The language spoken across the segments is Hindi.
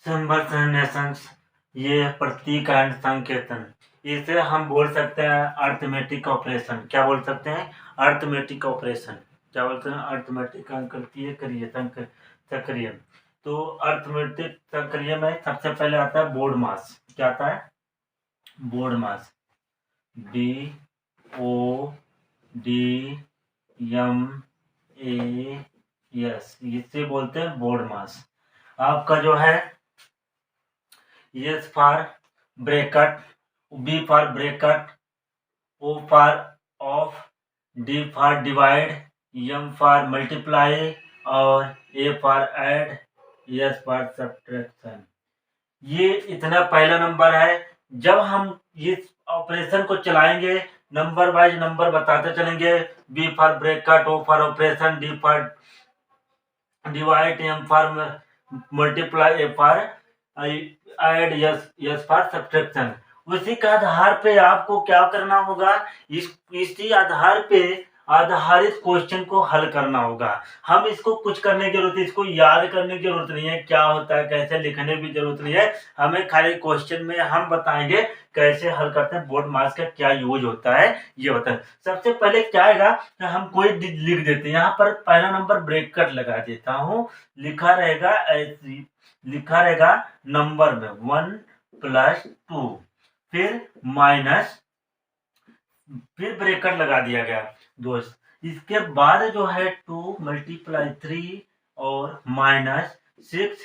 संबर्सनेशंस, ये प्रतीक एंड संकेतन, इसे हम बोल सकते हैं अर्थमेटिक ऑपरेशन। क्या बोल सकते हैं? Arithmetic operation. क्या बोलते हैं? अर्थमेटिक अंकगणितीय क्रिया, सक्रिय। तो अर्थमेटिक सक्रिय में सबसे पहले आता है बोर्ड मास। क्या आता है? बोर्ड मास। BODMAS, इसे बोलते हैं बोर्ड मास। आपका जो है S for bracket, B for bracket, O for of, D for divide, M for multiply और A for add, S for subtraction. ये इतना पहला नंबर है। जब हम इस ऑपरेशन को चलाएंगे नंबर वाइज नंबर बताते चलेंगे। B for bracket, O for operation, D for divide, M for multiply, A for add, S for subtraction. उसी के आधार पे आपको क्या करना होगा? इसी आधार पे आधारित क्वेश्चन को हल करना होगा। हम इसको कुछ करने की जरूरत है, इसको याद करने की जरूरत नहीं है, क्या होता है कैसे लिखने की जरूरत नहीं है। हमें खाली क्वेश्चन में हम बताएंगे कैसे हल करते हैं, बोर्ड मास का क्या यूज होता है ये बताएं। सबसे पहले क्या आएगा, हम कोई लिख देते हैं। यहाँ पर पहला नंबर ब्रैकेट लगा देता हूँ, लिखा रहेगा नंबर में 1 + 2, फिर माइनस, फिर ब्रैकेट लगा दिया गया दोस्त। इसके बाद जो है 2 × 3 और -6,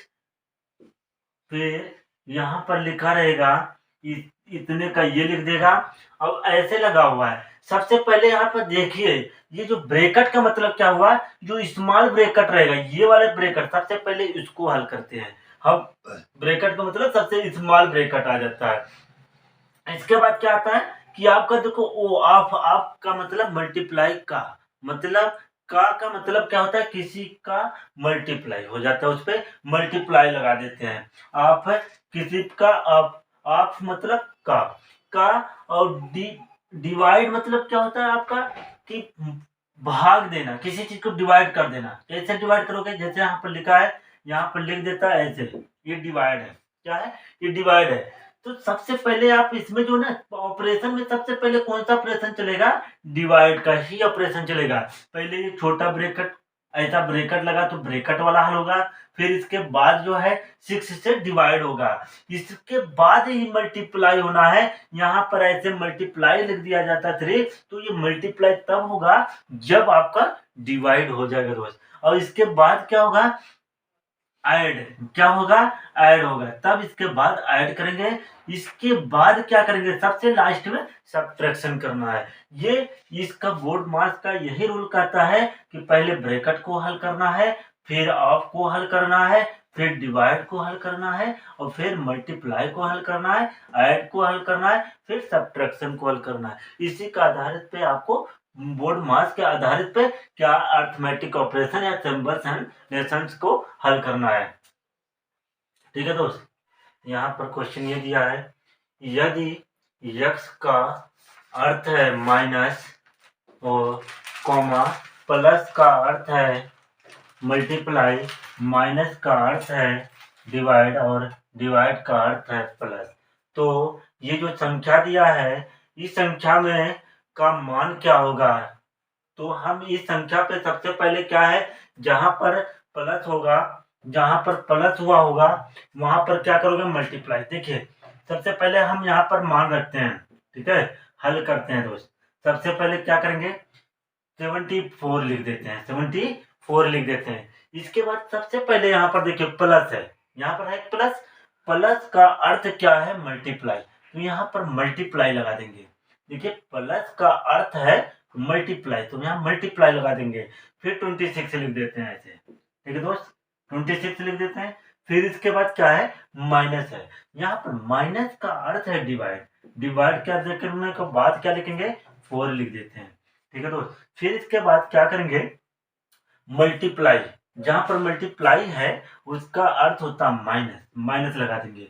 फिर यहाँ पर लिखा रहेगा इतने का, ये लिख देगा। अब ऐसे लगा हुआ है। सबसे पहले यहाँ पर देखिए, ये जो ब्रैकेट का मतलब क्या हुआ, जो स्मॉल ब्रैकेट रहेगा ये वाले ब्रैकेट, सबसे पहले इसको हल करते हैं हम। ब्रैकेट का मतलब सबसे स्मॉल ब्रैकेट आ जाता है। इसके बाद क्या आता है कि आपका देखो ओ ऑफ का मतलब मल्टीप्लाई का, मतलब का मतलब क्या होता है? किसी का मल्टीप्लाई हो जाता है, उस पर मल्टीप्लाई लगा देते हैं। आप किसी का, आप मतलब का और डिवाइड मतलब क्या होता है आपका? कि भाग देना, किसी चीज को डिवाइड कर देना। कैसे डिवाइड करोगे? जैसे यहाँ पर लिखा है, यहाँ पर लिख देता है ऐसे, ये डिवाइड है। क्या है? ये डिवाइड है। तो सबसे पहले आप इसमें जो ना ऑपरेशन में सबसे पहले कौन सा ऑपरेशन चलेगा? डिवाइड का ही ऑपरेशन चलेगा। पहले ये छोटा ब्रैकेट, ऐसा ब्रैकेट लगा तो ब्रैकेट वाला हल होगा। फिर इसके बाद जो है 6 से डिवाइड होगा, इसके बाद ही मल्टीप्लाई होना है। यहाँ पर ऐसे मल्टीप्लाई लिख दिया जाता है 3, तो ये मल्टीप्लाई तब होगा जब आपका डिवाइड हो जाएगा दोस्त। और इसके बाद क्या होगा? ऐड। क्या होगा? ऐड होगा। तब इसके बाद ऐड करेंगे, इसके बाद क्या करेंगे? सबसे लास्ट में सब्ट्रैक्शन करना है। ये इसका बोर्ड मास का यही रूल कहता है कि पहले ब्रैकेट को हल करना है, फिर ऑफ को हल करना है, फिर डिवाइड को हल करना है, और फिर मल्टीप्लाई को हल करना है, ऐड को हल करना है, फिर सब्ट्रैक्शन को हल करना है। इसी का आधारित पे आपको बोर्ड मास के आधारित पे क्या अर्थमेटिक ऑपरेशन या संबर्सनेशंस को हल करना है। ठीक है दोस्त, यहाँ पर क्वेश्चन ये दिया है, यदि x का अर्थ है माइनस और कॉमा, प्लस का अर्थ है मल्टीप्लाई, माइनस का अर्थ है डिवाइड और डिवाइड का अर्थ है प्लस, तो ये जो संख्या दिया है इस संख्या में का मान क्या होगा? तो हम इस संख्या पे सबसे पहले क्या है, जहां पर प्लस होगा, जहां पर प्लस हुआ होगा वहां पर क्या करोगे? मल्टीप्लाई। देखिए सबसे पहले हम यहाँ पर मान रखते हैं, ठीक है, हल करते हैं दोस्त। सबसे पहले क्या करेंगे? 74 लिख देते हैं, 74 लिख देते हैं। इसके बाद सबसे पहले यहाँ पर देखिए प्लस है, यहाँ पर है प्लस, प्लस का अर्थ क्या है? मल्टीप्लाई, तो यहाँ पर मल्टीप्लाई लगा देंगे। देखिए प्लस का अर्थ है मल्टीप्लाई, तो यहाँ मल्टीप्लाई लगा देंगे। फिर 26 लिख देते हैं ऐसे, ठीक है दोस्त, 26 लिख देते हैं। फिर इसके बाद क्या है? माइनस है, यहाँ पर माइनस का अर्थ है डिवाइड, डिवाइड क्या करने के बाद क्या लिखेंगे? 4 लिख देते हैं, ठीक है दोस्त। फिर इसके बाद क्या करेंगे? मल्टीप्लाई, जहां पर मल्टीप्लाई है उसका अर्थ होता है माइनस, माइनस लगा देंगे।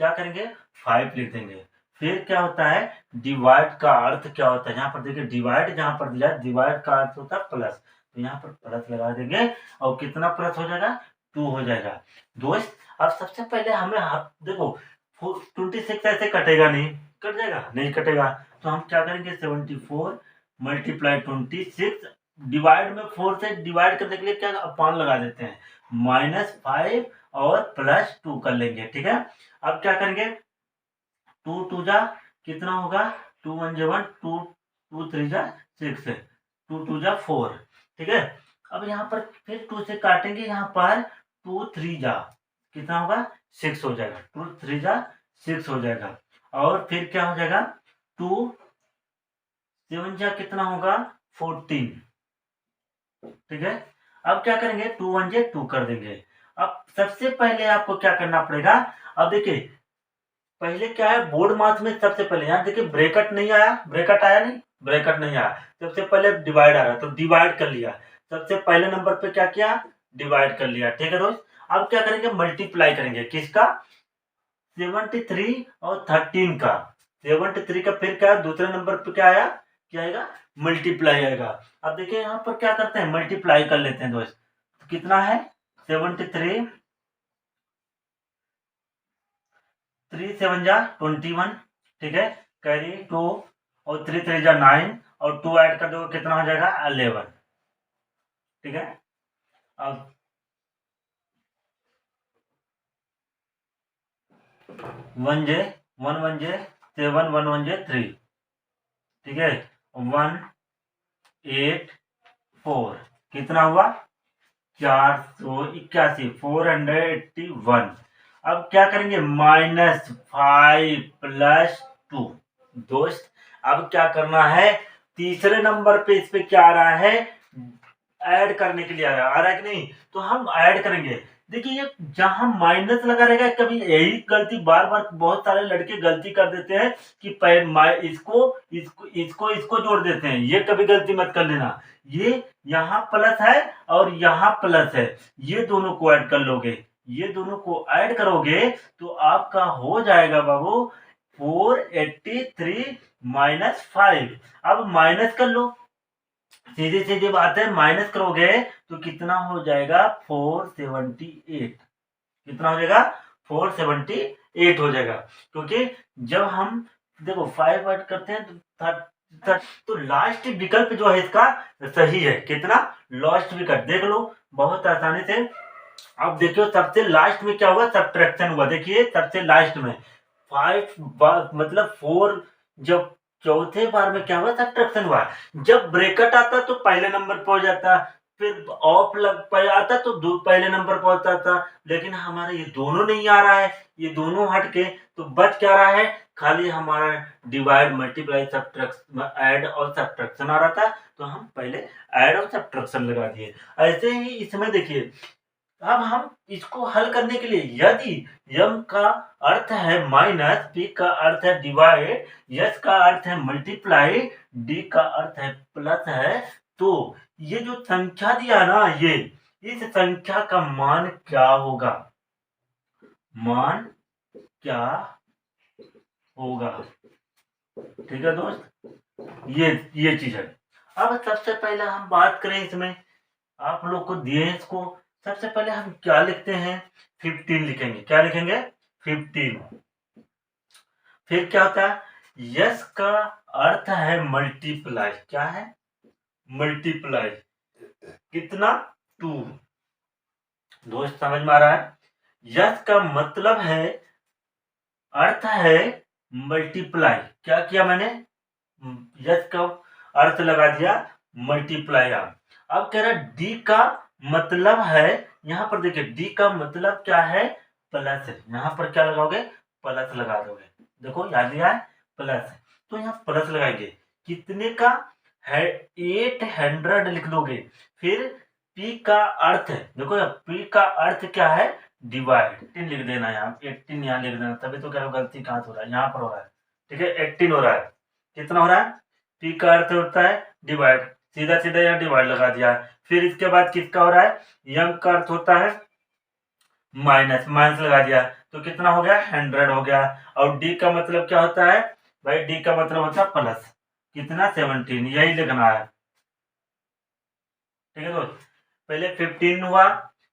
क्या करेंगे? 5 लिख देंगे। फिर क्या होता है? डिवाइड का अर्थ क्या होता है? यहाँ पर देखिए डिवाइड, जहां पर दिया डिवाइड का अर्थ होता है प्लस, तो यहाँ पर प्लस लगा देंगे और कितना प्लस हो जाएगा? 2 हो जाएगा दोस्त। अब सबसे पहले हमें देखो 26 ऐसे कटेगा नहीं, कट जाएगा नहीं कटेगा, तो हम क्या करेंगे 74 मल्टीप्लाई 26 डिवाइड में 4 से डिवाइड करने के लिए क्या अपान लगा देते हैं, -5 और +2 कर लेंगे। ठीक है, अब क्या करेंगे 2 2 जा कितना होगा, 2 1 जा 1, 2 3 जा 6, 2 2 जा 4। ठीक है, अब यहाँ पर फिर 2 से काटेंगे, यहाँ पर 2 3 जा कितना होगा 6 हो जाएगा, 2 3 जा 6 हो जाएगा। और फिर क्या हो जाएगा 2 7 जा कितना होगा 14। ठीक है, अब क्या करेंगे 2 1 जा 2 कर देंगे। अब सबसे पहले आपको क्या करना पड़ेगा, अब देखिए पहले क्या है बोर्ड मास में सबसे पहले यहाँ देखिए ब्रैकेट नहीं आया, ब्रैकेट आया नहीं, ब्रैकेट नहीं आया, सबसे पहले डिवाइड आ रहा तो डिवाइड कर लिया, सबसे पहले नंबर पे क्या किया डिवाइड कर लिया। ठीक है दोस्त, अब क्या करेंगे मल्टीप्लाई करेंगे किसका 73 और 13 का, 73 का फिर क्या दूसरे नंबर पे क्या आया, क्या आएगा मल्टीप्लाई आएगा। अब देखिए यहाँ पर क्या करते हैं मल्टीप्लाई कर लेते हैं दोस्त, कितना है 73 3 7 जा 21। ठीक है, कैरी 2 और 3 3 जा 9 और 2 ऐड कर दो कितना हो जाएगा 11। ठीक है, अब 1 जे 1 1 जे 7 1 1 जे 3। ठीक है, 1 8 4 कितना हुआ 481 481। अब क्या करेंगे -5 +2 दोस्त, अब क्या करना है तीसरे नंबर पे इस पे क्या आ रहा है ऐड करने के लिए आ रहा है कि नहीं, तो हम ऐड करेंगे। देखिए ये जहां माइनस लगा रहेगा, कभी यही गलती बार बार बहुत सारे लड़के गलती कर देते हैं कि इसको इसको इसको इसको जोड़ देते हैं, ये कभी गलती मत कर लेना। ये यहाँ प्लस है और यहाँ प्लस है, ये दोनों को ऐड कर लोगे, ये दोनों को ऐड करोगे तो आपका हो जाएगा बाबू 483 -5। अब माइनस कर लो, सीधी सीधी बात है, माइनस करोगे तो कितना हो जाएगा 478, कितना हो जाएगा 478 हो जाएगा। क्योंकि जब हम देखो 5 ऐड करते हैं तो लास्ट विकल्प जो है इसका सही है, कितना लास्ट विकल्प देख लो बहुत आसानी से। अब देखियो सबसे लास्ट में क्या हुआ सब्ट्रैक्शन हुआ, देखिए सबसे लास्ट में 5 मतलब 4 जब चौथे बार में क्या हुआ सब्ट्रैक्शन हुआ, जब ब्रैकेट आता तो पहले नंबर पे हो जाता, फिर ऑफ लग पे आता तो पहले नंबर पे होता था, लेकिन हमारा ये दोनों नहीं आ रहा है, ये दोनों हट के तो बच क्या रहा है खाली हमारा डिवाइड मल्टीप्लाई सब्ट्रैक्शन ऐड और सब्ट्रैक्शन आ रहा था, तो हम पहले ऐड और सब्ट्रैक्शन लगा दिए। ऐसे ही इसमें देखिए अब हम इसको हल करने के लिए यदि m का अर्थ है माइनस, p का अर्थ है डिवाइड, s का अर्थ है मल्टीप्लाई, d का अर्थ है प्लस है, तो ये जो संख्या दिया ना ये इस संख्या का मान क्या होगा, मान क्या होगा। ठीक है दोस्त, ये चीज है। अब सबसे पहले हम बात करें इसमें, आप लोग को दिए हैं इसको, सबसे पहले हम क्या लिखते हैं 15 लिखेंगे, क्या लिखेंगे 15। फिर क्या होता है यस का अर्थ है मल्टीप्लाई, क्या है मल्टीप्लाई, कितना 2। दोस्त समझ में आ रहा है, यस का मतलब है अर्थ है मल्टीप्लाई, क्या किया मैंने यस का अर्थ लगा दिया मल्टीप्लाई। अब कह रहा डी का मतलब है, यहाँ पर देखिए डी का मतलब क्या है प्लस है, यहाँ पर क्या लगाओगे प्लस लगा दोगे, देखो याद दिया है प्लस, तो यहाँ प्लस लगाएंगे कितने का है 800 लिख दोगे। फिर पी का अर्थ है, देखो पी का अर्थ क्या है डिवाइड, 18 लिख देना, यहाँ 18 यहाँ लिख देना, तभी तो क्या गलती कहाँ हो रहा है, यहाँ पर हो रहा है। ठीक है 18 हो रहा है, कितना हो रहा है पी का अर्थ होता है डिवाइड, सीधा सीधा यहाँ डिवाइड लगा दिया है। फिर इसके बाद किसका हो रहा है यम का अर्थ होता है माइनस, माइनस लगा दिया तो कितना हो गया 100 हो गया। और डी का मतलब क्या होता है भाई, डी का मतलब होता है प्लस, कितना 17, यही लिखना है। ठीक है दोस्त, पहले 15 हुआ,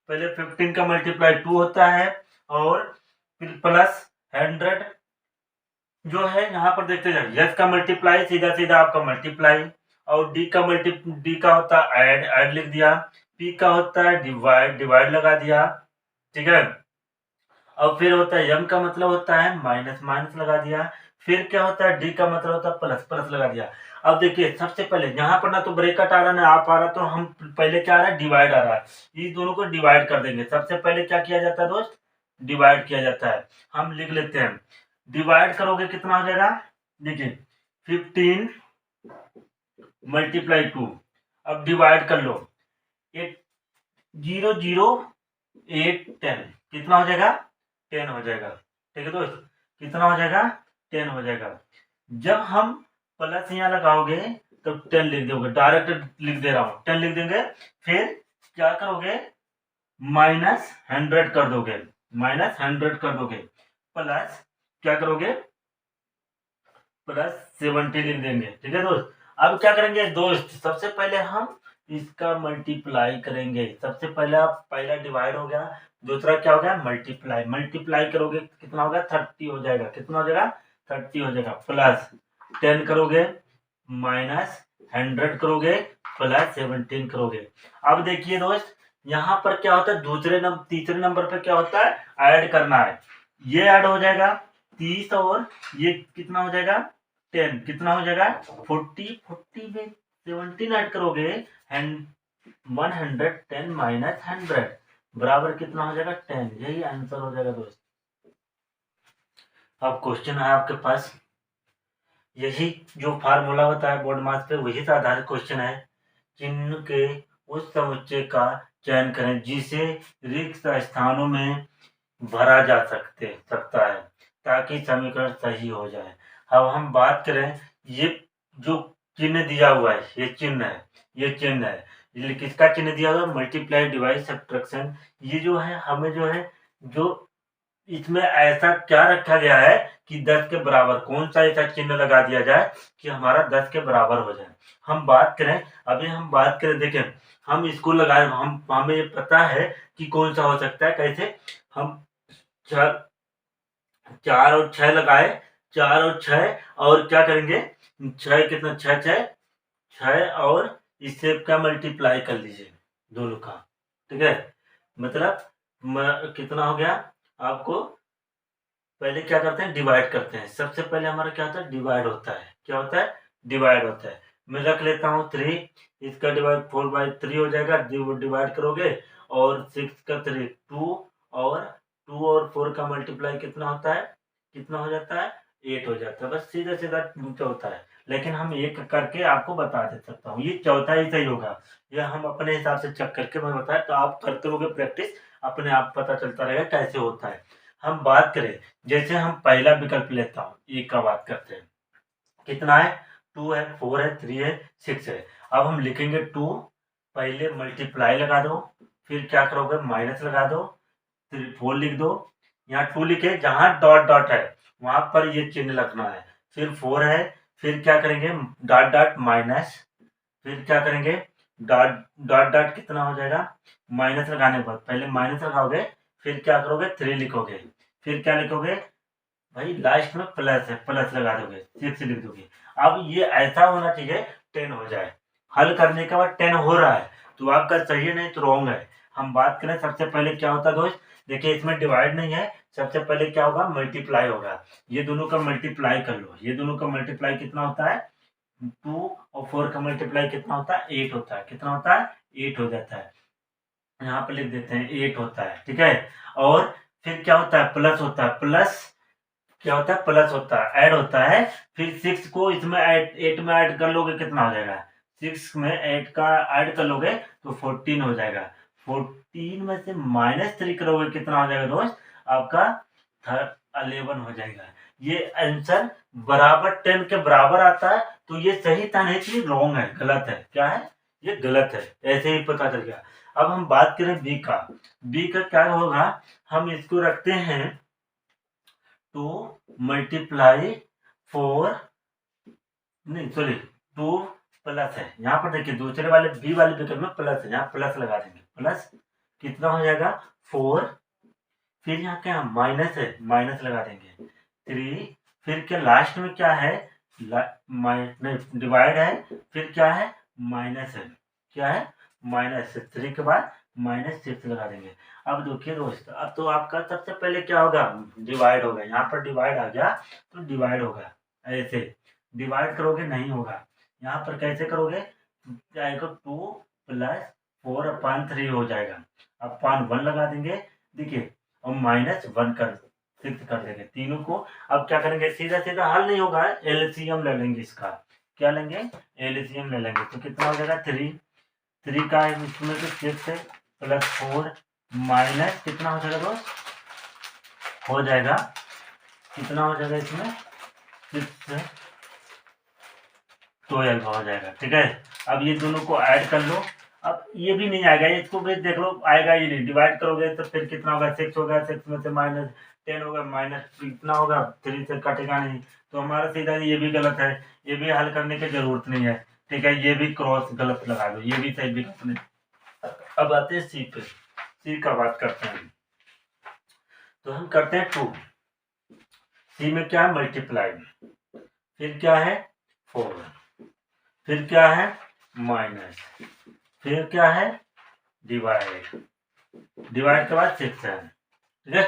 पहले 15 का मल्टीप्लाई 2 होता है और फिर प्लस 100 जो है यहाँ पर देखते जाइए, यस का मल्टीप्लाई सीधा सीधा आपका मल्टीप्लाई, और डी का होता है ऐड लिख दिया, पी का होता है डिवाइड लगा दिया, ठीक है। और फिर होता है एम का मतलब होता है माइनस लगा दिया, फिर क्या होता है डी का मतलब होता है प्लस लगा दिया। अब देखिए सबसे पहले यहाँ पर ना तो ब्रेकेट आ रहा ना आप आ रहा, तो हम पहले क्या आ रहा है डिवाइड आ रहा है, इस दोनों को डिवाइड कर देंगे। सबसे पहले क्या किया जाता है दोस्त, डिवाइड किया जाता है। हम लिख लेते हैं, डिवाइड करोगे कितना हो जाएगा, देखिए 15 मल्टीप्लाई 2। अब डिवाइड कर लो, 0 0 8 10 कितना हो जाएगा, 10 हो जाएगा, ठीक है दोस्त, कितना हो जाएगा, 10 हो जाएगा। जब हम प्लस यहाँ लगाओगे तो 10 लिख दोगे, डायरेक्ट लिख दे रहा हूँ 10 लिख देंगे, फिर क्या करोगे -100 कर दोगे, -100 कर दोगे, प्लस क्या करोगे +70 लिख देंगे, ठीक है दोस्त। अब क्या करेंगे दोस्त, सबसे पहले हम इसका मल्टीप्लाई करेंगे। सबसे पहला डिवाइड हो गया, दूसरा क्या हो गया मल्टीप्लाई करोगे कितना होगा 30 हो जाएगा, कितना हो जाएगा 30 हो जाएगा, प्लस 10 करोगे, -100 करोगे, +17 करोगे। अब देखिए दोस्त यहाँ पर क्या होता है, तीसरे नंबर पर क्या होता है ऐड करना है, ये ऐड हो जाएगा 30 और ये कितना हो जाएगा 10, कितना हो जाएगा 40 में 17 ऐड करोगे एंड 110 -100 बराबर कितना हो जाएगा 10, यही आंसर हो जाएगा दोस्त। अब क्वेश्चन है आपके पास, यही जो फार्मूला होता है बोर्ड मार्क्स पे वही से आधारित क्वेश्चन है। चिन्ह के उस समुच्चय का चयन करें जिसे रिक्त स्थानों में भरा जा सकता है ताकि समीकरण सही हो जाए। अब हम बात करें, ये जो चिन्ह दिया हुआ है ये चिन्ह है, ये किसका चिन्ह दिया हुआ है, मल्टीप्लाई डिवाइड सब्ट्रैक्शन। ये जो है हमें जो है जो इसमें ऐसा क्या रखा गया है कि 10 के बराबर कौन सा ऐसा चिन्ह लगा दिया जाए कि हमारा 10 के बराबर हो जाए। हम बात करें देखें, हम इसको लगाए, हमें ये पता है कि कौन सा हो सकता है, कैसे हम 4 और 6 लगाए, 4 और 6 और क्या करेंगे 6 कितना 6 और इससे क्या मल्टीप्लाई कर लीजिए दोनों का, ठीक है। मतलब कितना हो गया, आपको पहले क्या करते हैं डिवाइड करते हैं। सबसे पहले हमारा क्या होता है डिवाइड होता है, क्या होता है डिवाइड होता है। मैं रख लेता हूँ 3, इसका डिवाइड 4/3 हो जाएगा, डिवाइड करोगे और 6 का 3 2 और 2 और 4 का मल्टीप्लाई कितना होता है, कितना हो जाता है 8 हो जाता है। बस सीधा सीधा होता है, लेकिन हम एक करके आपको बता दे सकता हूँ, ये चौथा ही सही होगा। यह हम अपने हिसाब से चेक करके मैं बताया, तो आप करते रहोगे प्रैक्टिस, अपने आप पता चलता रहेगा कैसे होता है। हम बात करें, जैसे हम पहला विकल्प लेता हूँ, ए का बात करते हैं, कितना है 2 है, 4 है, 3 है, 6 है। अब हम लिखेंगे 2, पहले मल्टीप्लाई लगा दो, फिर क्या करोगे माइनस लगा दो, फिर 4 लिख दो, यहाँ 2 लिखे, जहां डॉट डॉट है वहां पर ये चिन्ह लगना है, फिर 4 है, फिर क्या करेंगे डॉट डॉट माइनस, फिर क्या करेंगे डॉट डॉट डॉट कितना हो जाएगा, माइनस लगाने पर पहले माइनस लगाओगे, फिर क्या करोगे 3 लिखोगे, फिर क्या लिखोगे भाई लास्ट में प्लस है, प्लस लगा दोगे, 6 लिख दोगे। अब ये ऐसा होना चाहिए 10 हो जाए, हल करने के बाद 10 हो रहा है तो आपका सही है, नहीं तो रॉन्ग है। हम बात करें सबसे पहले क्या होता है दोस्त, देखिए इसमें डिवाइड नहीं है, सबसे पहले क्या होगा मल्टीप्लाई होगा, ये दोनों का मल्टीप्लाई कर लो, ये दोनों का मल्टीप्लाई कितना होता है 2 और 4 का मल्टीप्लाई कितना होता है 8 होता है, कितना होता है 8 हो जाता है, यहाँ पे लिख देते हैं 8 होता है, ठीक है। और फिर क्या होता है प्लस होता है, प्लस क्या होता है प्लस होता है, ऐड होता है, फिर 6 को इसमें एट में ऐड कर लोगे कितना हो जाएगा, 6 में 8 का ऐड कर लोगे तो 14 हो जाएगा, 14 में से -3 करोगे कितना हो जाएगा दोस्त, आपका 11 हो जाएगा। ये आंसर बराबर 10 के बराबर आता है, तो ये सही था, नहीं तो रॉन्ग है, गलत है, क्या है ये गलत है, ऐसे ही पता चल गया। अब हम बात करें बी का, बी का क्या होगा, हम इसको रखते हैं 2 मल्टीप्लाई 4, नहीं सॉरी 2 प्लस है, यहाँ पर देखिए दूसरे वाले बी वाले विकल्प में प्लस है, यहाँ प्लस लगा देंगे, प्लस कितना हो जाएगा 4, फिर यहाँ क्या माइनस है, माइनस लगा देंगे 3, फिर क्या लास्ट में क्या है, डिवाइड है, फिर क्या है माइनस है, क्या है माइनस 3 के बाद -6 लगा देंगे। अब देखिए दोस्त, अब तो आपका सबसे पहले क्या होगा, डिवाइड होगा, यहाँ पर डिवाइड आ गया तो डिवाइड होगा, ऐसे डिवाइड करोगे नहीं होगा, यहाँ पर कैसे करोगे, जाएगा 2 + 4/3 हो जाएगा, अपन 1 लगा देंगे, देखिए और -1 कर 6 कर देंगे तीनों को। अब क्या करेंगे, सीधा सीधा हल नहीं होगा, एलसीएम ले लेंगे इसका, क्या लेंगे, एलसीएम ले लेंगे, तो कितना हो जाएगा 3 का इसमें तो 6 है +4 माइनस कितना हो जाएगा दोस्त, हो जाएगा कितना हो जाएगा इसमें 6 12 हो जाएगा, ठीक है। अब ये दोनों को ऐड कर लो, अब ये भी नहीं आएगा, इसको भी देख लो, आएगा ही नहीं, डिवाइड करोगे तो फिर कितना होगा 6 होगा, 6 में से -10 होगा, माइनस कितना होगा 3 से कटेगा नहीं, तो हमारा सीधा ये भी गलत है, ये भी हल करने की जरूरत नहीं है, ठीक है, ये भी क्रॉस गलत लगा दो, ये भी सही भी गलत नहीं। अब आते हैं सी पे, सी का बात करते हैं, तो हम करते हैं 2, सी में क्या है मल्टीप्लाई, फिर क्या है 4, फिर क्या है माइनस, फिर क्या है डिवाइड, डिवाइड के बाद 6 है, ठीक है,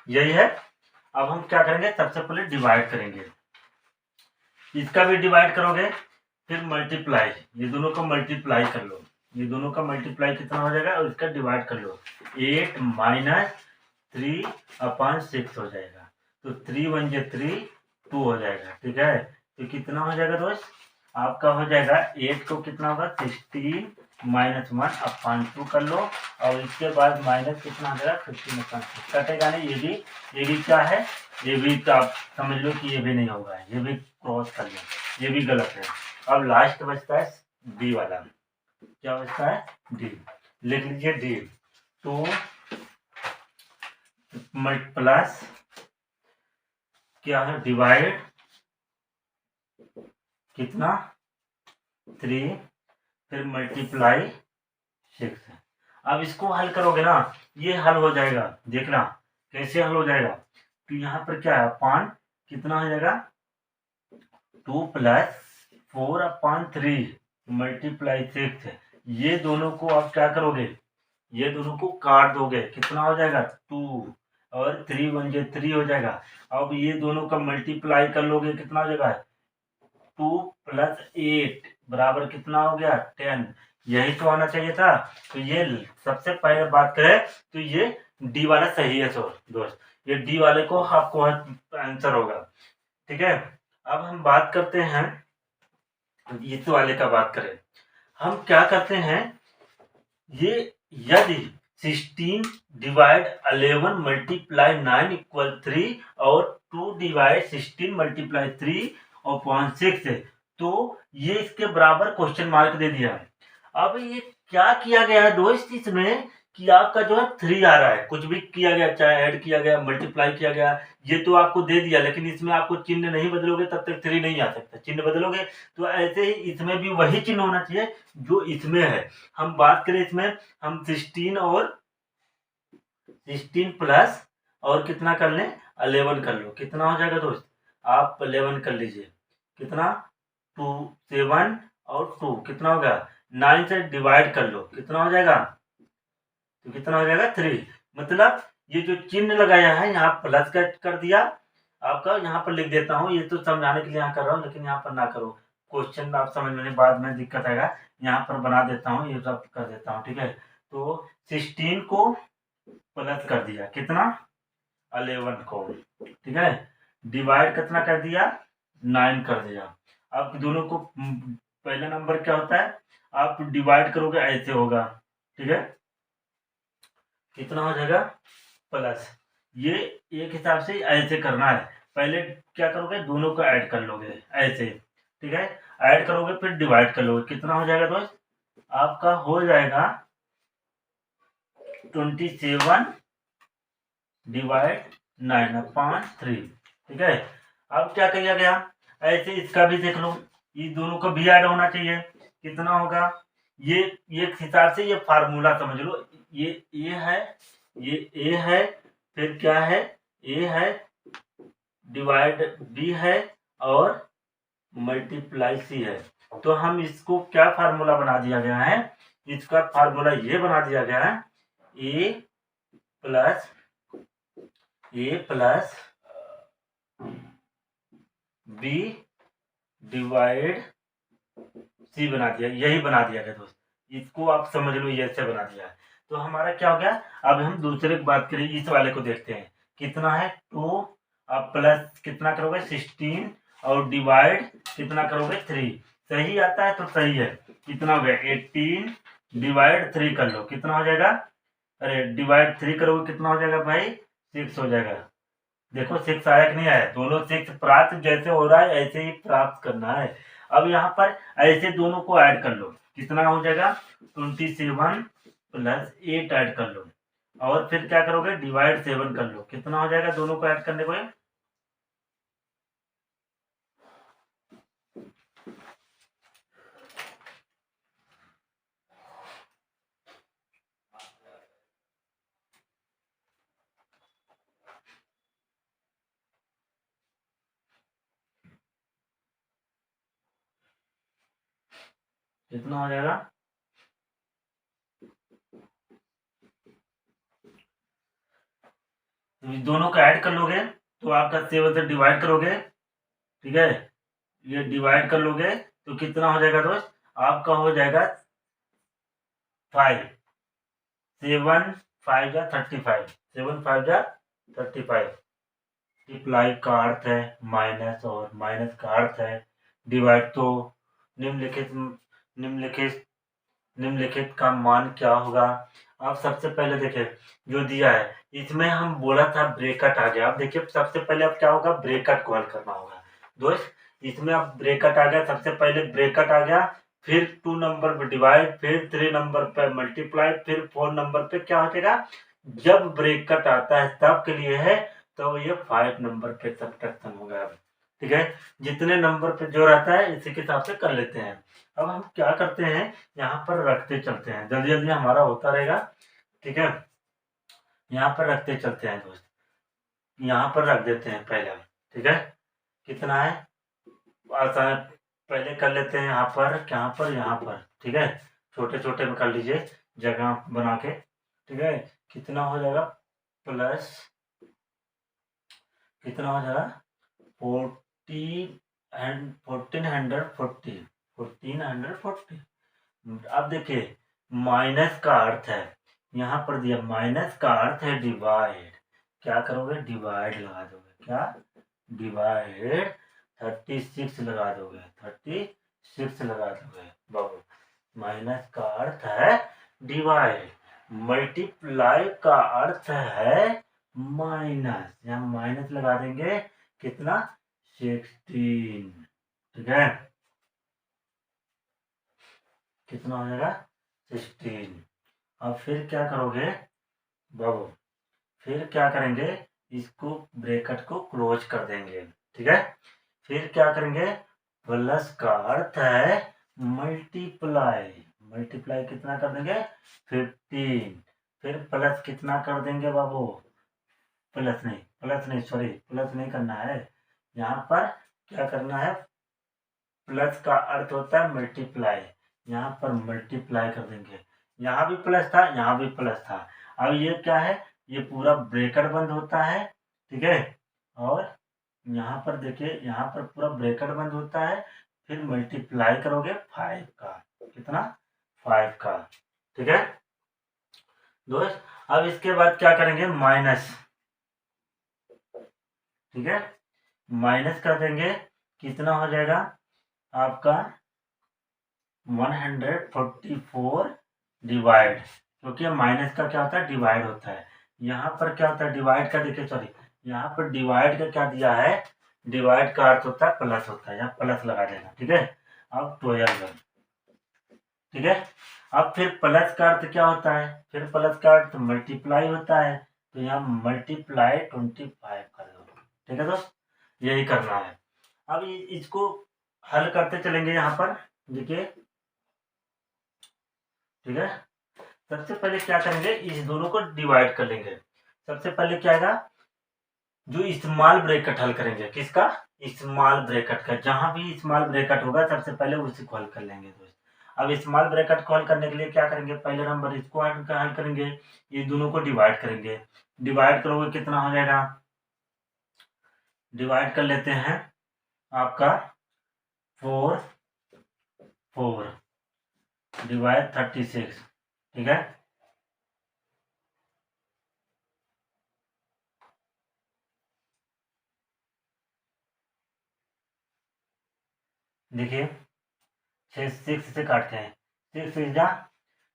यही है। अब हम क्या करेंगे, सबसे पहले डिवाइड करेंगे, इसका भी डिवाइड करोगे, फिर मल्टीप्लाई, ये दोनों का मल्टीप्लाई कर लो, ये दोनों का मल्टीप्लाई कितना हो जाएगा और इसका डिवाइड कर लो, 8 - 3/6 हो जाएगा, तो 3 × 1 = 3 2 हो जाएगा, ठीक है, तो कितना हो जाएगा दोस्त, आपका हो जाएगा 8 को कितना होगा 16 - 1/2 कर लो, और इसके बाद माइनस कितना हो जाएगा 15/6 कटेगा नहीं, ये भी क्या है, ये भी तो आप समझ लो कि ये भी नहीं होगा, ये भी क्रॉस कर लो, ये भी गलत है। अब लास्ट बचता है डी वाला, क्या बचता है डी, लिख लीजिए डी, तो प्लस क्या है डिवाइड कितना 3, फिर मल्टीप्लाई 6। अब इसको हल करोगे ना, ये हल हो जाएगा, देखना कैसे हल हो जाएगा, तो यहाँ पर क्या है अपान कितना हो जाएगा 2 + 4/3 मल्टीप्लाई 6, ये दोनों को आप क्या करोगे, ये दोनों को काट दोगे, कितना हो जाएगा 2 और 3 × 1 = 3 हो जाएगा। अब ये दोनों का मल्टीप्लाई कर लोगे, कितना हो जाएगा 2 + 8 बराबर कितना हो गया 10, यही तो आना चाहिए था। तो ये सबसे पहले बात करें तो ये डी वाला सही है दोस्त, ये डी वाले को आपको आंसर होगा, ठीक है। अब हम बात करते हैं इस वाले का, बात करें हम क्या करते हैं, ये यदि 16 / 11 × 9 = 3 और 2 / 16 × 3/6 है, तो ये इसके बराबर क्वेश्चन मार्क दे दिया है। अब ये क्या किया गया है दोस्त इसमें कि आपका जो है 3 आ रहा है, कुछ भी किया गया, चाहे ऐड किया गया, मल्टीप्लाई किया गया, ये तो आपको दे दिया, लेकिन इसमें आपको चिन्ह नहीं बदलोगे तब तक 3 नहीं आ सकता, चिन्ह बदलोगे तो ऐसे ही इसमें भी वही चिन्ह होना चाहिए जो इसमें है। हम बात करें इसमें, हम 16 प्लस और कितना कर लें 11 कर लो, कितना हो जाएगा दोस्त, आप 11 कर लीजिए, कितना 2 7 और 2 कितना होगा 9 से डिवाइड कर लो, कितना हो जाएगा, तो कितना हो जाएगा 3। मतलब ये जो चिन्ह लगाया है यहाँ प्लस कर दिया, आपका यहाँ पर लिख देता हूँ, ये तो समझाने के लिए यहाँ कर रहा हूँ, लेकिन यहाँ पर ना करो, क्वेश्चन आप समझ में बाद में दिक्कत आएगा, यहाँ पर बना देता हूँ, ये सब कर देता हूँ, ठीक है। तो 16 को प्लस कर दिया, कितना 11 को, ठीक है, डिवाइड कितना कर दिया 9 कर दिया। अब दोनों को पहला नंबर क्या होता है, आप डिवाइड करोगे ऐसे होगा, ठीक है, कितना हो जाएगा प्लस, ये एक हिसाब से ऐसे करना है, पहले क्या करोगे दोनों को ऐड कर लोगे ऐसे, ठीक है, ऐड करोगे फिर डिवाइड कर लोगे, कितना हो जाएगा दोस्त, आपका हो जाएगा 27 / 9/3, ठीक है। अब क्या किया गया, ऐसे इसका भी देख लो, ये दोनों का भी ऐड होना चाहिए, कितना होगा, ये एक हिसाब से ये फार्मूला समझ लो, ये ए है, ये ए है, फिर क्या है, ए है, डिवाइड बी है, और मल्टीप्लाई सी है। तो हम इसको क्या फार्मूला बना दिया गया है, इसका फार्मूला ये बना दिया गया है, ए प्लस बी डिवाइड सी बना दिया, यही बना दिया गया दोस्त। इसको आप समझ लो, ये ऐसे बना दिया है। तो हमारा क्या हो गया, अब हम दूसरे की बात करें, इस वाले को देखते हैं। कितना है 2, अब प्लस कितना करोगे 16, और डिवाइड कितना करोगे 3। सही आता है तो सही है। कितना हो गया 18, डिवाइड 3 कर लो, कितना हो जाएगा, अरे डिवाइड 3 करोगे कितना हो जाएगा भाई, 6 हो जाएगा। देखो 6 आया कि नहीं आया, दोनों 6 प्राप्त जैसे हो रहा है ऐसे ही प्राप्त करना है। अब यहाँ पर ऐसे दोनों को ऐड कर लो, कितना हो जाएगा 27 प्लस 8 ऐड कर लो, और फिर क्या करोगे डिवाइड 7 कर लो, कितना हो जाएगा दोनों को ऐड करने को। कितना हो जाएगा, दोनों को ऐड कर लोगे तो आपका 7 से डिवाइड करोगे, ठीक है, ये डिवाइड कर लोगे तो कितना हो जाएगा दोस्त, आपका हो जाएगा 5, 7 5 जा 35, 7 5 जा 35। मल्टीप्लाई का अर्थ है माइनस, और माइनस का अर्थ है डिवाइड। तो निम्नलिखित निम्नलिखित का मान क्या होगा। अब सबसे पहले देखिए जो दिया है, इसमें हम बोला था ब्रेकट आ गया। अब देखिए सबसे पहले अब क्या होगा, ब्रेकट को हल करना होगा दोस्त। इसमें अब ब्रेकट आ गया, सबसे पहले ब्रेकट आ गया, फिर 2 नंबर पे डिवाइड, फिर 3 नंबर पे मल्टीप्लाई, फिर 4 नंबर पे क्या हो जाएगा, जब ब्रेकट आता है तब के लिए है, तो ये 5 नंबर पे सब्ट्रैक्शन होगा। ठीक है, जितने नंबर पे जो रहता है इसी के हिसाब से कर लेते हैं। अब हम क्या करते हैं, यहाँ पर रखते चलते हैं, जल्दी जल्दी हमारा होता रहेगा। ठीक है, यहाँ पर रखते चलते हैं दोस्त, यहाँ पर रख देते हैं पहले हम। ठीक है, कितना है आसान, पहले कर लेते हैं यहाँ पर, यहाँ पर, यहाँ पर। ठीक है, छोटे छोटे में कर लीजिए जगह बना के। ठीक है, कितना हो जाएगा प्लस, कितना हो जाएगा 1440। अब देखिए माइनस का अर्थ है, यहाँ पर दिया माइनस का अर्थ है डिवाइड, क्या करोगे डिवाइड लगा दोगे, क्या डिवाइड 36 लगा दोगे, 36 लगा दोगे बाबू। माइनस का अर्थ है डिवाइड, मल्टीप्लाई का अर्थ है माइनस, यहाँ माइनस लगा देंगे, कितना 16। ठीक है, कितना हो जाएगा 16। अब फिर क्या करोगे बाबू, फिर क्या करेंगे, इसको ब्रैकेट को क्लोज कर देंगे। ठीक है, फिर क्या करेंगे, प्लस का अर्थ है मल्टीप्लाई, मल्टीप्लाई कितना कर देंगे 15, फिर प्लस कितना कर देंगे बाबू, प्लस नहीं सॉरी, प्लस नहीं करना है, यहाँ पर क्या करना है, प्लस का अर्थ होता है मल्टीप्लाई, यहाँ पर मल्टीप्लाई कर देंगे, यहाँ भी प्लस था यहाँ भी प्लस था। अब ये क्या है, ये पूरा ब्रैकेट बंद होता है। ठीक है, और यहाँ पर देखिए यहाँ पर पूरा ब्रैकेट बंद होता है, फिर मल्टीप्लाई करोगे 5 का, कितना 5 का। ठीक है दोस्त, अब इसके बाद क्या करेंगे माइनस। ठीक है, माइनस कर देंगे, कितना हो जाएगा आपका 144 डिवाइड, क्योंकि माइनस का क्या होता है डिवाइड होता है। यहाँ पर क्या होता है डिवाइड का, देखिए सॉरी, यहाँ पर डिवाइड का क्या दिया है, डिवाइड का अर्थ होता है प्लस होता है, यहाँ प्लस लगा देना। ठीक है, अब 12। ठीक है, अब फिर प्लस का अर्थ क्या होता है, फिर प्लस का अर्थ मल्टीप्लाई होता है, तो यहाँ मल्टीप्लाई 25 कर दो। ठीक है दोस्त, यही करना है। अब इसको हल करते चलेंगे यहाँ पर, देखिए। ठीक है, सबसे पहले क्या करेंगे, इस दोनों को डिवाइड कर लेंगे, सबसे पहले क्या आएगा, जो स्मॉल ब्रैकेट हल करेंगे, किसका, स्मॉल ब्रैकेट का। जहां भी स्मॉल ब्रैकेट होगा सबसे पहले उसी को हल कर लेंगे दोस्त। अब स्मॉल ब्रैकेट को हल करने के लिए क्या करेंगे, पहले नंबर इसको हल करेंगे, ये दोनों को डिवाइड करेंगे। डिवाइड करोगे कितना हो जाएगा, डिवाइड कर लेते हैं आपका 4 डिवाइड 36, ठीक है। देखिए 6 से काटते हैं, 6 जा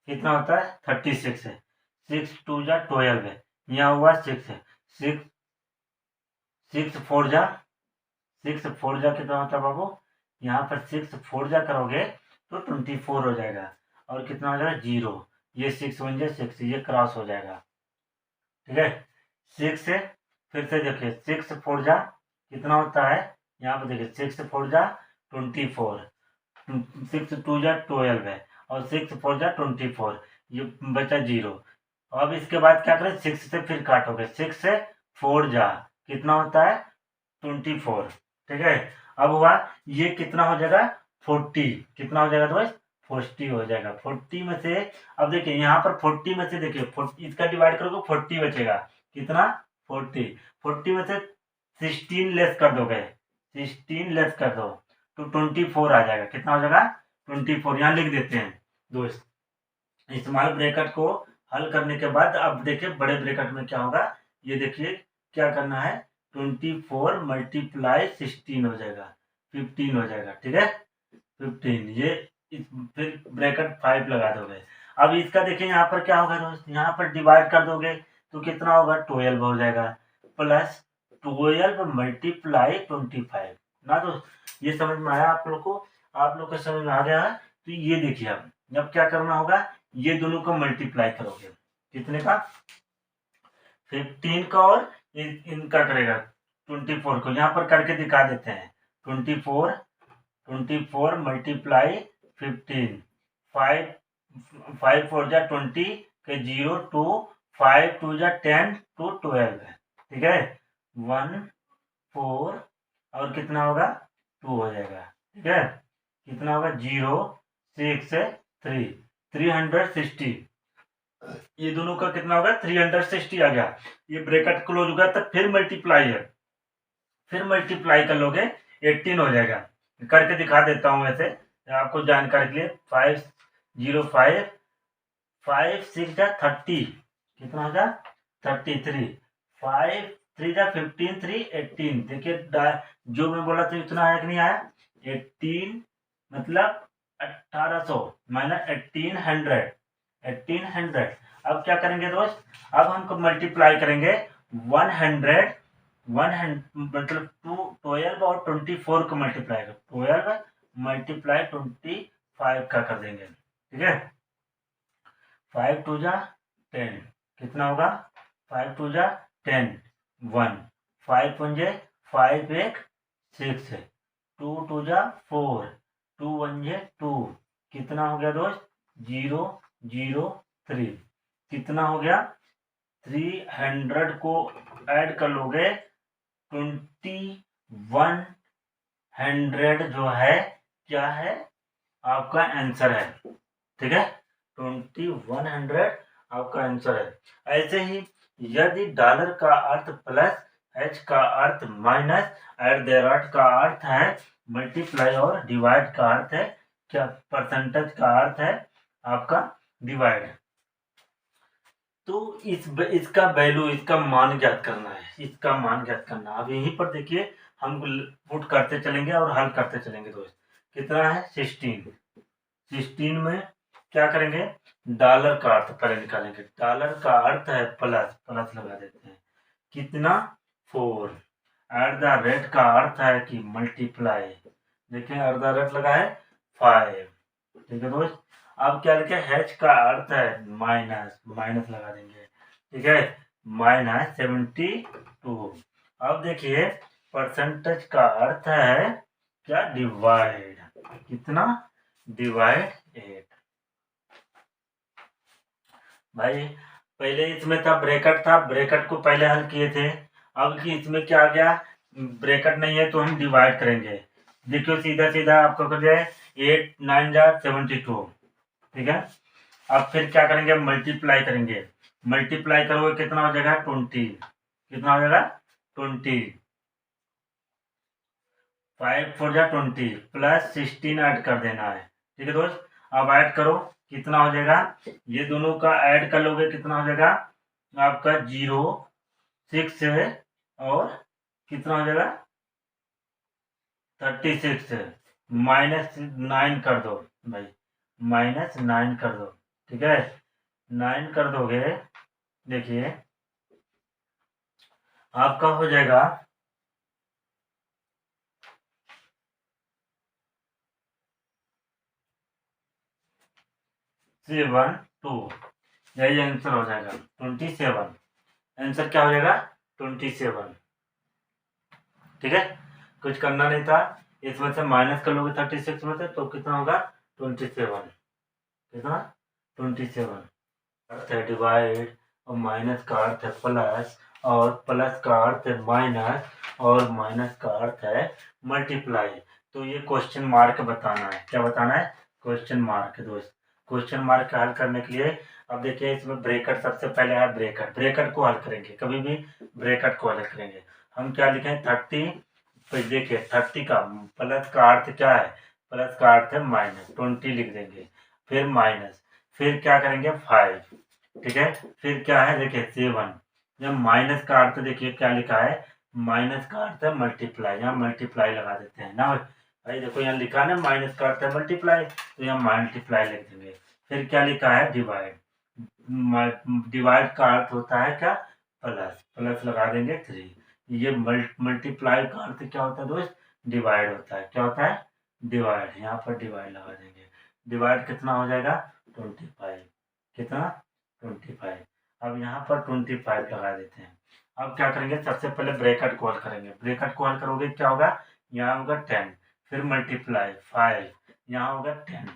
कितना होता है 36 है, 6 2 जा 12 है, यहाँ हुआ 6 है, 6 4 जा कितना होता है बाबू, यहाँ पर 6 4 जा करोगे तो 24 हो जाएगा, और कितना हो जाएगा 0, ये 6 1 जा 6, ये क्रॉस हो जाएगा, ठीक है। 6 से फिर से देखिए 6 4 जा कितना होता है, यहाँ पर देखिए 6 4 जा 24, 6 2 जा 12 है, और 6 4 जा 24, ये बचा 0। अब इसके बाद क्या करें, 6 से फिर काटोगे, 6 से 4 जा कितना होता है 24, ठीक है। अब हुआ ये कितना हो जाएगा 40, कितना हो जाएगा दोस्त 40 हो जाएगा। 40 में से अब देखिए यहाँ पर 40 में से देखिए 40 इसका डिवाइड करोगे 40 बचेगा, कितना 40 में से 16 लेस कर दोगे, 16 लेस कर दो तो 24 आ जाएगा, कितना हो जाएगा 24, यहाँ लिख देते हैं दोस्त। स्मॉल ब्रैकेट को हल करने के बाद अब देखिए बड़े ब्रैकेट में क्या होगा, ये देखिए क्या करना है, 24 मल्टीप्लाई 16 हो जाएगा, 15 हो जाएगा, ठीक है 15, ये फिर ब्रैकेट 5 लगा दोगे। अब इसका देखिए यहाँ पर क्या होगा दोस्त, यहाँ पर डिवाइड कर दोगे तो कितना होगा 12 हो जाएगा, प्लस 12 मल्टीप्लाई 25 ना दोस्त। ये समझ में आया आप लोग को, आप लोग को समझ में आ गया है। तो ये देखिए अब क्या करना होगा, ये दोनों को मल्टीप्लाई करोगे, कितने का 15 का, और इनका करेगा 24 को, यहाँ पर करके दिखा देते हैं 24 मल्टीप्लाई 15, 5 4 जा 20 के 0 2 5 2 जा 10 to 12 है, ठीक है 1 4 और कितना होगा 2 हो जाएगा, ठीक है। कितना होगा 0 6 3 360, ये दोनों का कितना होगा 360 आ गया। ये ब्रैकेट क्लोज होगा तब फिर मल्टीप्लाई है, फिर मल्टीप्लाई कर लोगे 18 हो जाएगा। करके दिखा देता हूँ वैसे आपको जानकारी के लिए, 5 0 5 5 6 जा 30, कितना होगा 33, 5 3 जा 15 3 18, देखिए जो मैं बोला था इतना आया कि नहीं आया, 18 मतलब 1800 माइनस 1800। अब क्या करेंगे दोस्त, अब हमको मल्टीप्लाई करेंगे 100 मतलब 12 और 24 को मल्टीप्लाई कर, 12 मल्टीप्लाई 25 का कर देंगे, ठीक है। 5 2 जा 10, कितना होगा 5 2 जा 10 1, 5 1 जे 5 1 6 है, 2 2 जा 4 2 1 जे 2, कितना हो गया दोस्त 0 0 3, कितना हो गया 300 को ऐड कर लोगे 2100 जो है क्या है आपका आंसर है, ठीक है 2100 आपका आंसर है। ऐसे ही यदि डॉलर का अर्थ प्लस, एच का अर्थ माइनस, एट द रेट का अर्थ है मल्टीप्लाई, और डिवाइड का अर्थ है क्या, परसेंटेज का अर्थ है आपका डिवाइड। तो इसका वैल्यू, इसका मान ज्ञात करना है, इसका मान ज्ञात करना। अब यहीं पर देखिए हम पुट करते चलेंगे और हल करते चलेंगे दोस्त। कितना है 16 में क्या करेंगे, डॉलर का अर्थ पहले निकालेंगे, डॉलर का अर्थ है प्लस, प्लस लगा देते हैं, कितना 4, एट द रेट का अर्थ है कि मल्टीप्लाई, देखिए एट द रेट लगा है 5, ठीक है दोस्त। अब क्या लिखे, हैच का अर्थ है माइनस, माइनस लगा देंगे, ठीक है माइनस 72। अब देखिए परसेंटेज का अर्थ है क्या डिवाइड, कितना डिवाइड 8। भाई पहले इसमें था ब्रैकेट को पहले हल किए थे। अब कि इसमें क्या आ गया, ब्रैकेट नहीं है तो हम डिवाइड करेंगे। देखियो सीधा सीधा आपको कर जाए 8 9 जा 72, ठीक है। अब फिर क्या करेंगे, मल्टीप्लाई करेंगे। मल्टीप्लाई करोगे कितना हो जाएगा 20, कितना हो जाएगा 20, 5 4 जा 20 प्लस 16 ऐड कर देना है, ठीक है दोस्त। अब ऐड करो कितना हो जाएगा, ये दोनों का ऐड कर लोगे कितना हो जाएगा आपका 0 6 है और कितना हो जाएगा 36 है, -9 कर दो भाई, -9 कर दो, ठीक है। 9 कर दोगे, देखिए आपका हो जाएगा 72, यही आंसर हो जाएगा 27। आंसर क्या हो जाएगा 27, ठीक है। कुछ करना नहीं था, इसमें से माइनस कर लोगे 36 में से तो कितना होगा 27, कितना 27। अर्थ है डिवाइड और माइनस का अर्थ है प्लस और प्लस का अर्थ है माइनस और माइनस का अर्थ है मल्टीप्लाई। तो ये क्वेश्चन मार्क बताना है, क्या बताना है क्वेश्चन मार्क दोस्त। क्वेश्चन मार्क हल करने के लिए अब देखिए इसमें ब्रैकेट सबसे पहले है, ब्रैकेट को हल करेंगे, कभी भी ब्रैकेट को हल करेंगे। हम क्या लिखें 30, तो देखिए 30 का प्लस का अर्थ क्या है, प्लस का अर्थ है माइनस, 20 लिख देंगे, फिर माइनस, फिर क्या करेंगे 5, ठीक है, फिर क्या है देखिए 7। जब माइनस का अर्थ देखिए क्या लिखा है, माइनस का अर्थ है मल्टीप्लाई, यहाँ मल्टीप्लाई लगा देते हैं ना भाई, देखो यहाँ लिखा है ना माइनस का अर्थ है मल्टीप्लाई, तो यहाँ मल्टीप्लाई लिख देंगे। फिर क्या लिखा है डिवाइड, डिवाइड का अर्थ होता है क्या प्लस, प्लस लगा देंगे 3। ये मल्टीप्लाई का अर्थ क्या होता है दोस्त, डिवाइड होता है, क्या होता है डिवाइड, यहाँ पर डिवाइड लगा देंगे। डिवाइड कितना हो जाएगा 25, कितना 25। अब यहाँ पर 25 लगा देते हैं। अब क्या करेंगे सबसे पहले ब्रैकेट को हल करेंगे, ब्रैकेट को हल करोगे क्या होगा, यहाँ होगा 10, फिर मल्टीप्लाई 5, यहाँ होगा 10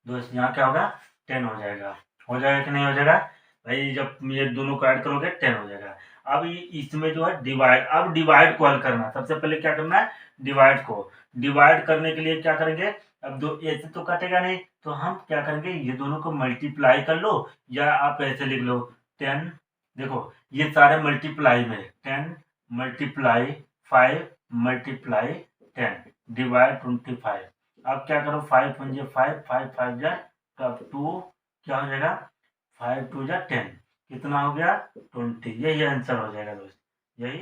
दोस्त, यहाँ क्या होगा 10 हो जाएगा कि नहीं हो जाएगा भाई, जब ये दोनों को ऐड करोगे 10 हो जाएगा। अब इसमें जो है डिवाइड, अब डिवाइड को हल करना, सबसे पहले क्या करना है डिवाइड को, डिवाइड करने के लिए क्या करेंगे, अब दो ऐसे तो कटेगा नहीं, तो हम क्या करेंगे ये दोनों को मल्टीप्लाई कर लो, या आप ऐसे लिख लो 10, देखो ये सारे मल्टीप्लाई में 10 मल्टीप्लाई 5 मल्टीप्लाई 10 डिवाइड 25। अब क्या करो 5 पंजे 5 5 5 जा तब 2, क्या हो जाएगा 5 2 जा 10, कितना हो गया 20, यही आंसर हो जाएगा दोस्त, यही